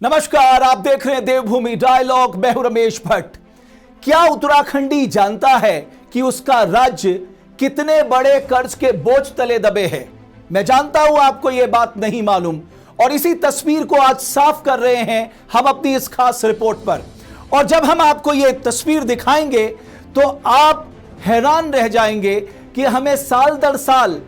नमस्कार, आप देख रहे हैं देवभूमि डायलॉग। मैं हूं रमेश भट्ट। क्या उत्तराखंडी जानता है कि उसका राज्य कितने बड़े कर्ज के बोझ तले दबे है? मैं जानता हूं आपको यह बात नहीं मालूम, और इसी तस्वीर को आज साफ कर रहे हैं हम अपनी इस खास रिपोर्ट पर। और जब हम आपको यह तस्वीर दिखाएंगे तो आप हैरान रह जाएंगे कि हमें साल दर साल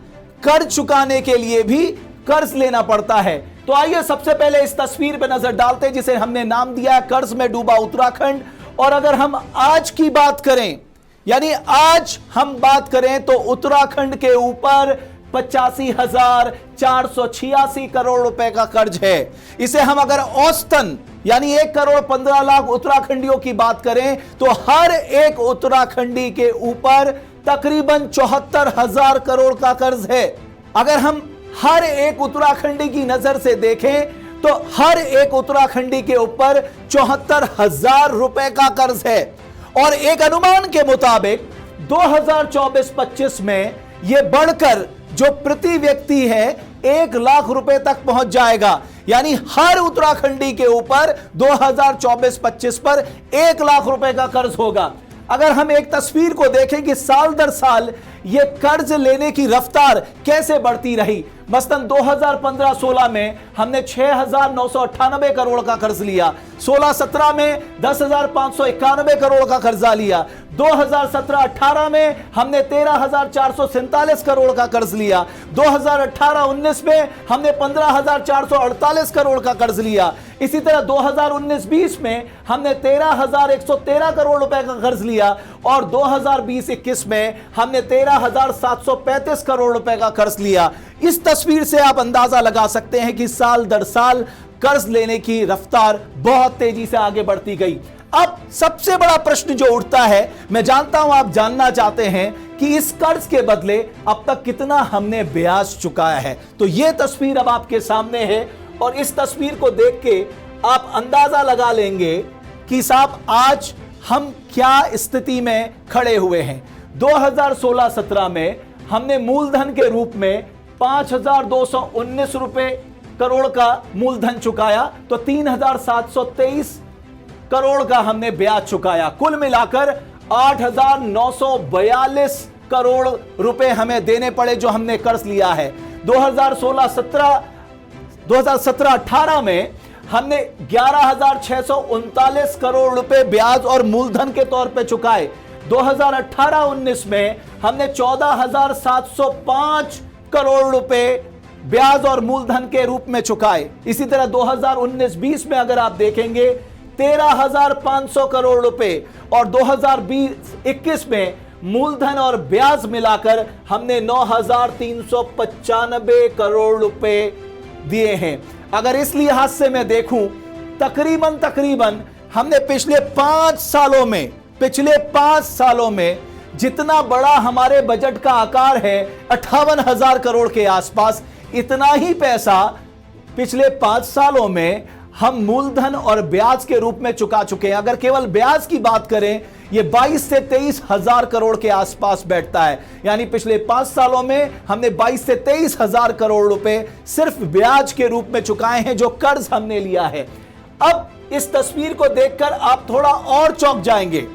कर्ज चुकाने के लिए भी कर्ज लेना पड़ता है। तो आइए सबसे पहले इस तस्वीर पर नजर डालते हैं जिसे हमने नाम दिया है कर्ज में डूबा उत्तराखंड। और अगर हम आज की बात करें, यानी आज हम बात करें, तो उत्तराखंड के ऊपर 85,486 करोड़ रुपए का कर्ज है। इसे हम अगर औसतन यानी 1,15,00,000 उत्तराखंडियों की बात करें तो हर एक उत्तराखंडी के ऊपर तकरीबन 74,000 करोड़ का कर्ज है। अगर हम हर एक उत्तराखंडी की नजर से देखें तो हर एक उत्तराखंडी के ऊपर 74,000 रुपए का कर्ज है। और एक अनुमान के मुताबिक 2024-25 में यह बढ़कर जो प्रति व्यक्ति है 1 लाख रुपए तक पहुंच जाएगा। यानी हर उत्तराखंडी के ऊपर 2024-25 पर 1 लाख रुपए का कर्ज होगा। अगर हम एक तस्वीर को देखें कि साल दर साल यह कर्ज लेने की रफ्तार कैसे बढ़ती रही, मसलन 2015-16 में हमने 6,998 करोड़ का कर्ज लिया, 16-17 में 10,591 करोड़ का कर्जा लिया, 2017-18 में हमने 13,447 करोड़ का कर्ज लिया, 2018-19 में हमने 15,448 करोड़ का कर्ज लिया। इसी तरह 2019-20 में हमने 13,113 करोड़ रुपए का कर्ज लिया, और 2020-21 में हमने 13,735 करोड़ रुपए का कर्ज लिया। इस तस्वीर से आप अंदाजा लगा सकते हैं कि साल दर साल कर्ज लेने की रफ्तार बहुत तेजी से आगे बढ़ती गई। अब सबसे बड़ा प्रश्न जो उठता है, मैं जानता हूं आप जानना चाहते हैं कि इस कर्ज के बदले अब तक कितना हमने ब्याज चुकाया है। तो यह तस्वीर अब आपके सामने है, और इस तस्वीर को देख के आप अंदाजा लगा लेंगे कि साहब आज हम क्या स्थिति में खड़े हुए हैं। 2016-17 में हमने मूलधन के रूप में 5,219 रुपए करोड़ का मूलधन चुकाया, तो 3,723 करोड़ का हमने ब्याज चुकाया। कुल मिलाकर 8,942 करोड़ रुपए हमें देने पड़े जो हमने कर्ज लिया है। 2017-18 में हमने 11,639 करोड़ रुपए ब्याज और मूलधन के तौर पे चुकाए। 2018-19 में हमने 14,705 करोड़ रुपए ब्याज और मूलधन के रूप में चुकाए। इसी तरह 2019-20 में अगर आप देखेंगे 13,500 करोड़ रुपए, और 2020-21 में मूलधन और ब्याज मिलाकर हमने 9,395 करोड़ रुपए दिए हैं। अगर इस लिहाज से मैं देखूं, तकरीबन हमने पिछले 5 सालों में जितना बड़ा हमारे बजट का आकार है 58,000 करोड़ के आसपास, इतना ही पैसा पिछले 5 सालों में हम मूलधन और ब्याज के रूप में चुका चुके हैं। अगर केवल ब्याज की बात करें, यह 22 से 23 हजार करोड़ के आसपास बैठता है। यानी पिछले 5 सालों में हमने 22 से 23 हजार करोड़ रुपए सिर्फ ब्याज के रूप में चुकाए हैं, जो कर्ज हमने लिया है। अब इस तस्वीर को देखकर आप थोड़ा और चौंक जाएंगे।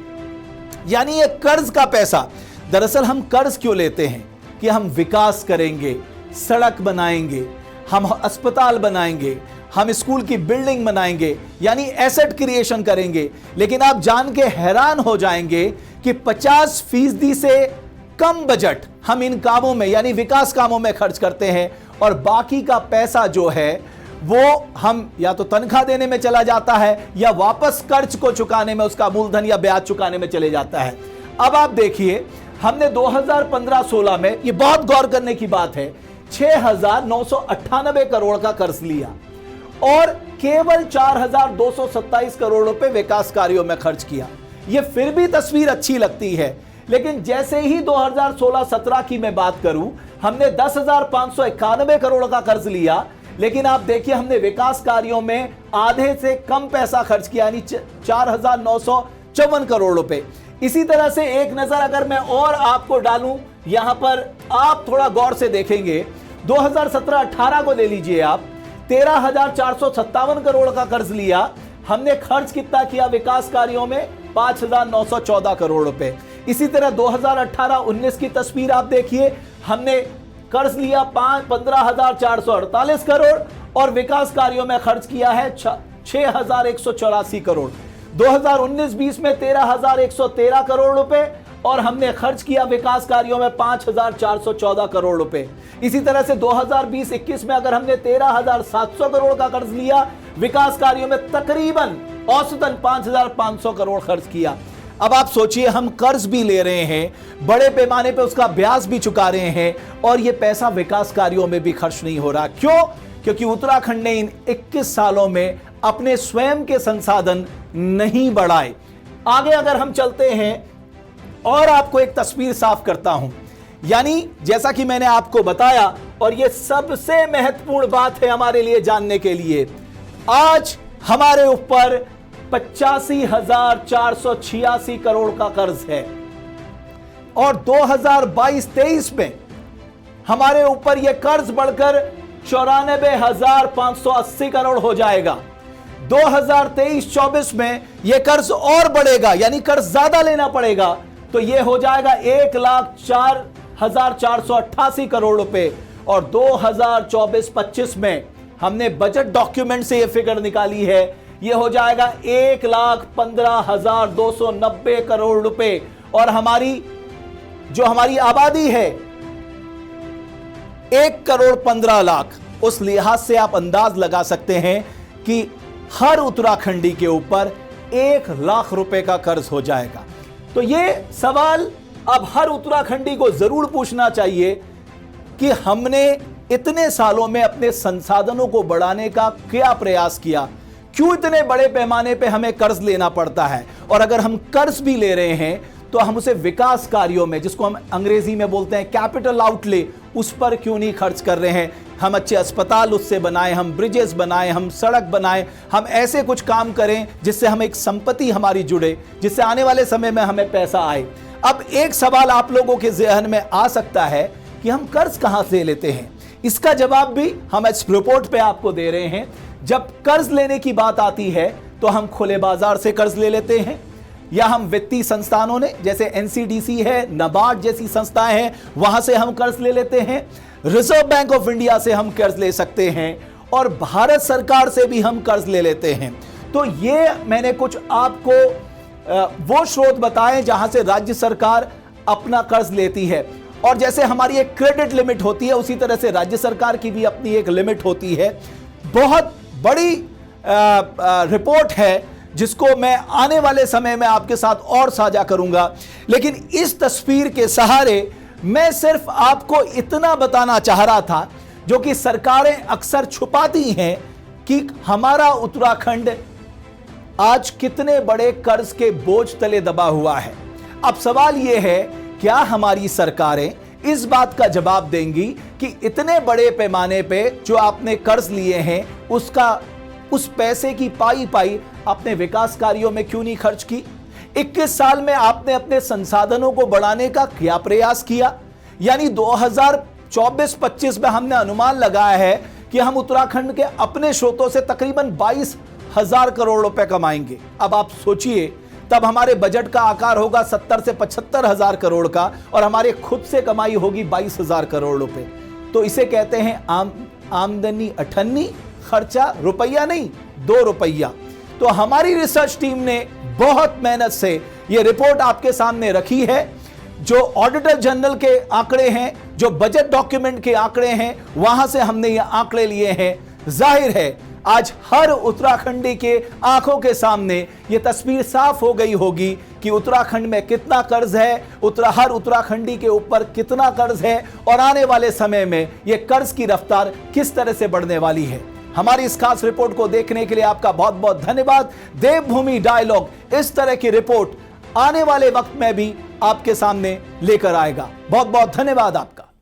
यानी यह कर्ज का पैसा, दरअसल हम कर्ज क्यों लेते हैं कि हम विकास करेंगे, सड़क बनाएंगे, हम अस्पताल बनाएंगे, हम स्कूल की बिल्डिंग बनाएंगे, यानी एसेट क्रिएशन करेंगे। लेकिन आप जान के हैरान हो जाएंगे कि 50% से कम बजट हम इन कामों में यानी विकास कामों में खर्च करते हैं, और बाकी का पैसा जो है वो हम या तो तनख्वाह देने में चला जाता है या वापस कर्ज को चुकाने में, उसका मूलधन या ब्याज चुकाने में चले जाता है। अब आप देखिए, हमने 2015-16 में, ये बहुत गौर करने की बात है, 6,998 करोड़ का कर्ज लिया और केवल 4,227 करोड़ रुपए विकास कार्यों में खर्च किया। यह फिर भी तस्वीर अच्छी लगती है, लेकिन जैसे ही 2016-17 की मैं बात करूं, हमने 10,591 करोड़ का कर्ज लिया, लेकिन आप देखिए हमने विकास कार्यों में आधे से कम पैसा खर्च किया, यानी 4,954 करोड़ रुपए। इसी तरह से एक नजर अगर मैं और आपको डालूं, यहां पर आप थोड़ा गौर से देखेंगे, 2017-18 को ले लीजिए आप, 13,457 करोड़ का कर्ज लिया, हमने खर्च कितना किया विकास कार्यों में? 5,914 करोड़ रुपए। इसी तरह 2018-19 की तस्वीर आप देखिए, हमने कर्ज लिया 15,448 करोड़ और विकास कार्यों में खर्च किया है 6,184 करोड़। 2019-20 में 13,113 करोड़ रुपए और हमने खर्च किया विकास कार्यों में 5,414 करोड़ रुपए। इसी तरह से 2020-21 में अगर हमने 13,700 करोड़ का कर्ज लिया, विकास कार्यों में तकरीबन औसतन 5,500 करोड़ खर्च किया। अब आप सोचिए, हम कर्ज भी ले रहे हैं, बड़े पैमाने पे उसका ब्याज भी चुका रहे हैं और यह पैसा विकास कार्यों में भी खर्च नहीं हो रहा। क्यों? क्योंकि उत्तराखंड ने इन 21 सालों में अपने स्वयं के संसाधन नहीं बढ़ाए। आगे अगर हम चलते हैं और आपको एक तस्वीर साफ करता हूं, यानी जैसा कि मैंने आपको बताया, और यह सबसे महत्वपूर्ण बात है हमारे लिए जानने के लिए, आज हमारे ऊपर 85,486 करोड़ का कर्ज है और 2022-23 में हमारे ऊपर यह कर्ज बढ़कर 94,580 करोड़ हो जाएगा। 2023-24 में यह कर्ज और बढ़ेगा, यानी कर्ज ज्यादा लेना पड़ेगा, तो यह हो जाएगा 1,04,488 करोड़ रुपए। और 2024-25 में हमने बजट डॉक्यूमेंट से यह फिगर निकाली है, यह हो जाएगा 1,15,290 करोड़ रुपए। और हमारी आबादी है 1,15,00,000, उस लिहाज से आप अंदाज लगा सकते हैं कि हर उत्तराखंडी के ऊपर 1,00,000 रुपए का कर्ज हो जाएगा। तो यह सवाल अब हर उत्तराखंडी को जरूर पूछना चाहिए कि हमने इतने सालों में अपने संसाधनों को बढ़ाने का क्या प्रयास किया, क्यों इतने बड़े पैमाने पे हमें कर्ज लेना पड़ता है, और अगर हम कर्ज भी ले रहे हैं तो हम उसे विकास कार्यों में, जिसको हम अंग्रेजी में बोलते हैं कैपिटल आउटले, उस पर क्यों नहीं खर्च कर रहे हैं। हम अच्छे अस्पताल उससे बनाएं, हम ब्रिजेस बनाएं, हम सड़क बनाएं, हम ऐसे कुछ काम करें जिससे हम एक संपत्ति हमारी जुड़े, जिससे आने वाले समय में हमें पैसा आए। अब एक सवाल आप लोगों के जहन में आ सकता है कि हम कर्ज कहां से लेते हैं। इसका जवाब भी हम इस रिपोर्ट पे आपको दे रहे हैं। जब कर्ज लेने की बात आती है तो हम खुले बाजार से कर्ज ले लेते हैं, या हम वित्तीय संस्थानों ने, जैसे एनसीडीसी है, नाबार्ड जैसी संस्थाएं हैं, वहां से हम कर्ज ले लेते हैं, रिजर्व बैंक ऑफ इंडिया से हम कर्ज ले सकते हैं, और भारत सरकार से भी हम कर्ज ले लेते हैं। तो ये मैंने कुछ आपको वो स्रोत बताए जहां से राज्य सरकार अपना कर्ज लेती है। और जैसे हमारी एक क्रेडिट लिमिट होती है, उसी तरह से राज्य सरकार की भी अपनी एक लिमिट होती है। बहुत बड़ी रिपोर्ट है जिसको मैं आने वाले समय में आपके साथ और साझा करूंगा, लेकिन इस तस्वीर के सहारे मैं सिर्फ आपको इतना बताना चाह रहा था, जो कि सरकारें अक्सर छुपाती हैं, कि हमारा उत्तराखंड आज कितने बड़े कर्ज के बोझ तले दबा हुआ है। अब सवाल यह है, क्या हमारी सरकारें इस बात का जवाब देंगी कि इतने बड़े पैमाने पे जो आपने कर्ज लिए हैं, उस पैसे की पाई अपने विकास कार्यों में क्यों नहीं खर्च की? 21 साल में आपने अपने संसाधनों को बढ़ाने का क्या प्रयास किया? यानी 2024-25 में हमने अनुमान लगाया है कि हम उत्तराखंड के अपने स्रोतों से तकरीबन 22,000 करोड़ रुपए कमाएंगे। अब आप सोचिए, तब हमारे बजट का आकार होगा 70 से 75,000 करोड़ का, और हमारे खुद से कमाई होगी 22,000 करोड़ रुपए। तो इसे कहते हैं आमदनी अठन्नी, खर्चा रुपया नहीं, 2 रुपया। तो हमारी रिसर्च टीम ने बहुत मेहनत से यह रिपोर्ट आपके सामने रखी है। जो ऑडिटर जनरल के आंकड़े हैं, जो बजट डॉक्यूमेंट के आंकड़े हैं, वहां से हमने ये आंकड़े लिए हैं। जाहिर है आज हर उत्तराखंडी के आंखों के सामने यह तस्वीर साफ हो गई होगी कि उत्तराखंड में कितना कर्ज है, हर उत्तराखंडी के ऊपर कितना कर्ज है, और आने वाले समय में यह कर्ज की रफ्तार किस तरह से बढ़ने वाली है। हमारी इस खास रिपोर्ट को देखने के लिए आपका बहुत बहुत धन्यवाद। देवभूमि डायलॉग इस तरह की रिपोर्ट आने वाले वक्त में भी आपके सामने लेकर आएगा। बहुत बहुत धन्यवाद आपका।